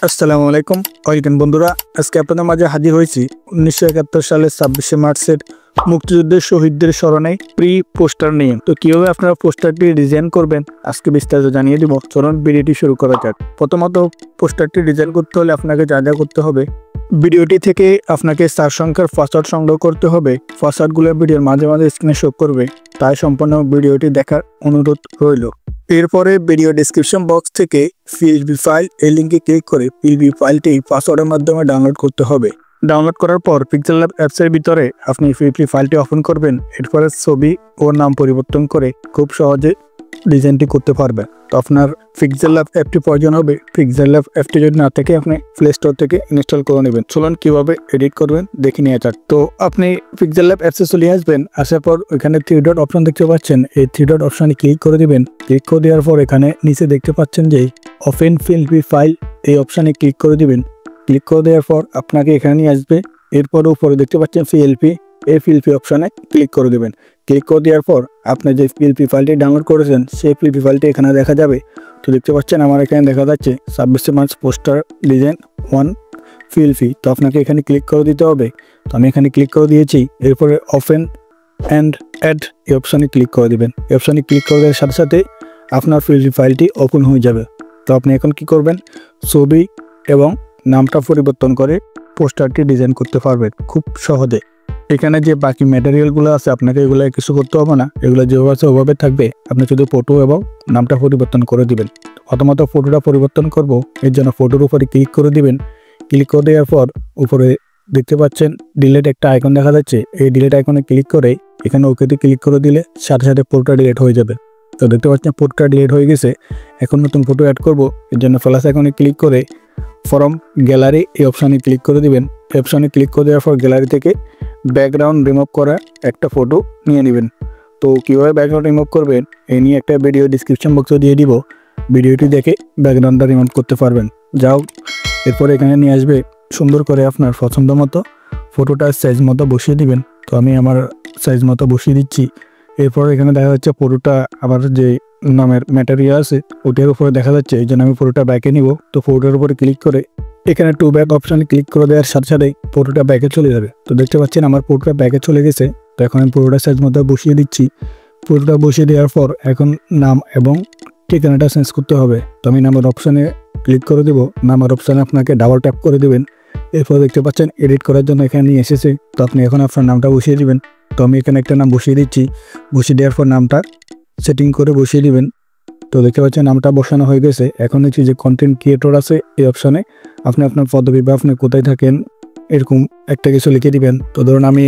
আসসালামু আলাইকুম, ওয়েলকাম বন্ধুরা। আজকে আপনাদের মাঝে হাজির হয়েছি 1971 সালের 26শে মার্চের মুক্তিযুদ্ধের শহীদদের স্মরণে প্রি পোস্টার নিয়ে। তো কিভাবে আপনারা পোস্টারটি ডিজাইন করবেন আজকে বিস্তারিত জানিয়ে দিব। চলুন ভিডিওটি শুরু করা যাক। প্রথমত পোস্টারটি ডিজাইন করতে হলে আপনাকে যা যা করতে হবে, ভিডিওটি থেকে আপনাকে 4 সংখ্যার ফাসাদ সংগ্রহ করতে হবে। ফাসাদগুলো ভিডিওর মাঝে মাঝে স্ক্রিনে শো করবে, তাই সম্পূর্ণ ভিডিওটি দেখার অনুরোধ রইল। এরপরে ভিডিও ডেসক্রিপশন বক্স থেকে পিএলপি ফাইল এই লিঙ্কে ক্লিক করে পিএলপি ফাইলটি পাসওয়ার্ডের মাধ্যমে ডাউনলোড করতে হবে। ডাউনলোড করার পর পিক্সেল ল্যাব অ্যাপসের ভিতরে আপনি পিএলপি ফাইলটি ওপেন করবেন। এরপরে ছবি ও নাম পরিবর্তন করে খুব সহজে ডিজাইনটি করতে পারবেন। তো আপনার পিক্সেল ল্যাব অ্যাপটি প্রয়োজন হবে। পিক্সেল ল্যাব অ্যাপটি যদি না থাকে আপনি প্লে স্টোর থেকে ইনস্টল করে নেবেন। চলুন কিভাবে এডিট করবেন দেখে নিয়ে যাক। তো আপনি পিক্সেল ল্যাব অ্যাপসে চলে আসবেন। আসার পর ওইখানে 3 ডট অপশন দেখতে পাচ্ছেন। এই 3 ডট অপশনে ক্লিক করে দিবেন। ক্লিক করে দেওয়ার পর এখানে নিচে দেখতে পাচ্ছেন যে ওপেন পিএলপি ফাইল, এই অপশনে ক্লিক করে দিবেন। ক্লিক করে দেওয়ার পর আপনাকে এখানে নিয়ে আসবে। এরপর উপরে দেখতে পাচ্ছেন পিএলপি, এই পিএলপি অপশনে ক্লিক করে দেবেন। ক্লিক করে দেওয়ার পর আপনি যে পিএলপি ফাইলটি ডাউনলোড করেছেন সেই পিএলপি ফাইলটি এখানে দেখা যাবে। তো দেখতে পাচ্ছেন আমার এখানে দেখা যাচ্ছে 26শে মার্চ পোস্টার ডিজাইন 1 পিএলপি। তো আপনাকে এখানে ক্লিক করে দিতে হবে। তো আমি এখানে ক্লিক করে দিয়েছি। এরপরে ওপেন অ্যান্ড অ্যাড এই অপশনে ক্লিক করে দেবেন। এই অপশনে ক্লিক করে দেওয়ার সাথে সাথে আপনার পিএলপি ফাইলটি ওপেন হয়ে যাবে। তো আপনি এখন কি করবেন, ছবি এবং নামটা পরিবর্তন করে পোস্টারটি ডিজাইন করতে পারবেন খুব সহজে। এখানে যে বাকি ম্যাটেরিয়ালগুলো আছে আপনাকে এগুলো কিছু করতে হবে না, এগুলো যেভাবে আছে ওভাবে থাকবে। আপনি শুধু ফটো এবং নামটা পরিবর্তন করে দিবেন। প্রথমত ফটোটা পরিবর্তন করব, এর জন্য ফটোর উপরে ক্লিক করে দিবেন। ক্লিক করে দেওয়ার পর উপরে দেখতে পাচ্ছেন ডিলিট একটা আইকন দেখা যাচ্ছে। এই ডিলিট আইকনে ক্লিক করে এখানে ওকেতে ক্লিক করে দিলে সাথে সাথে ফটোটা ডিলিট হয়ে যাবে। তো দেখতে পাচ্ছেন ফটোটা ডিলিট হয়ে গেছে। এখন নতুন ফটো অ্যাড করব, এর জন্য প্লাস আইকনে ক্লিক করে ফ্রম গ্যালারি এই অপশানে ক্লিক করে দিবেন। এই অপশানে ক্লিক করে দেওয়ার পর গ্যালারি থেকে ব্যাকগ্রাউন্ড রিমুভ করা একটা ফটো নিয়ে নেবেন। তো কীভাবে ব্যাকগ্রাউন্ড রিমুভ করবেন এই নিয়ে একটা ভিডিও ডিসক্রিপশন বক্সে দিয়ে দিব, ভিডিওটি দেখে ব্যাকগ্রাউন্ডটা রিমুভ করতে পারবেন। যাও, এরপর এখানে নিয়ে আসবে, সুন্দর করে আপনার পছন্দ মতো ফটোটার সাইজ মতো বসিয়ে দিবেন। তো আমি আমার সাইজ মতো বসিয়ে দিচ্ছি। এরপর এখানে দেখা যাচ্ছে ফটোটা আমার যে নামের ম্যাটেরিয়াল আছে ওটার উপরে দেখা যাচ্ছে, এই জন্য আমি ফটোটা ব্যাকে নিব। তো ফটোর উপরে ক্লিক করে এখানে টু ব্যাক অপশানে ক্লিক করে দেওয়ার সাথে সাথে ফটোটা ব্যাকে চলে যাবে। তো দেখতে পাচ্ছেন আমার ফটোটা ব্যাকে চলে গেছে। তো এখন আমি ফটোটা সাইজ মতো বসিয়ে দিচ্ছি। ফটোটা বসিয়ে দেওয়ার পর এখন নাম এবং ঠিকানাটা চেঞ্জ করতে হবে। তো আমি নামের অপশানে ক্লিক করে দেবো। নামের অপশানে আপনাকে ডাবল ট্যাপ করে দেবেন। এরপর দেখতে পাচ্ছেন এডিট করার জন্য এখানে নিয়ে এসেছে। তো আপনি এখন আপনার নামটা বসিয়ে দিবেন। তো আমি এখানে একটা নাম বসিয়ে দিচ্ছি। বসিয়ে দেওয়ার পর নামটা সেটিং করে বসিয়ে দিবেন। তো দেখতে পাচ্ছেন নামটা বসানো হয়ে গেছে। এখন হচ্ছে যে কন্টেন্ট ক্রিয়েটর আছে এই অপশানে আপনি আপনার পদবি বা আপনি কোথায় থাকেন এরকম একটা কিছু লিখে দিবেন। তো ধরুন আমি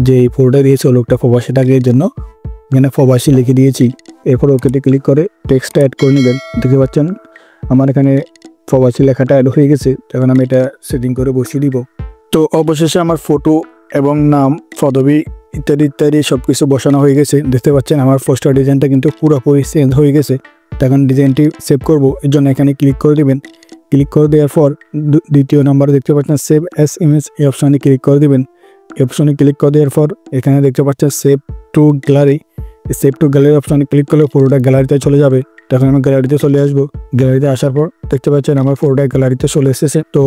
যে ফটোটা দিয়েছি লোকটা প্রবাসী থাকে, এর জন্য এখানে প্রবাসী লিখে দিয়েছি। এরপর ওকেতে ক্লিক করে টেক্সটটা অ্যাড করে নেবেন। দেখতে পাচ্ছেন আমার এখানে প্রবাসী লেখাটা অ্যাড হয়ে গেছে। তখন আমি এটা সেটিং করে বসিয়ে দিব। তো অবশেষে আমার ফটো এবং নাম, পদবি ইত্যাদি ইত্যাদি সব কিছু বসানো হয়ে গেছে। দেখতে পাচ্ছেন আমার পোস্টার ডিজাইনটা কিন্তু পুরোপুরি চেঞ্জ হয়ে গেছে। তখন ডিজাইনটি সেভ করব, এর জন্য এখানে ক্লিক করে দেবেন। ক্লিক করে দেওয়ার পর দ্বিতীয় নাম্বারে দেখতে পাচ্ছেন সেভ অ্যাজ ইমেজ এই অপশানে ক্লিক করে দেবেন। এই অপশানে ক্লিক করে দেওয়ার পর এখানে দেখতে পাচ্ছেন save two gallery. Save two gallery অপশানে ক্লিক করলে ফটোটা গ্যালারিতে চলে যাবে। তখন আমি গ্যালারিতে চলে আসবো। গ্যালারিতে আসার পর দেখতে পাচ্ছেন আমার ফটোটা গ্যালারিতে চলে এসেছে। তো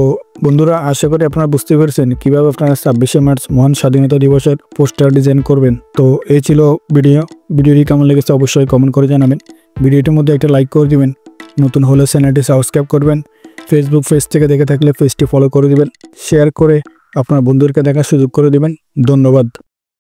বন্ধুরা, আশা করি আপনারা বুঝতে পেরেছেন কীভাবে আপনারা 26শে মার্চ মহান স্বাধীনতা দিবসের পোস্টার ডিজাইন করবেন। তো এই ছিল ভিডিওটি কেমন লেগেছে অবশ্যই কমেন্ট করে জানাবেন। ভিডিওটির মধ্যে একটা লাইক করে দিবেন। নতুন হলে চ্যানেলটি সাবস্ক্রাইব করবেন। ফেসবুক পেজ থেকে দেখে থাকলে পেজটি ফলো করে দিবেন। শেয়ার করে আপনার বন্ধুদেরকে দেখার সুযোগ করে দিবেন। ধন্যবাদ।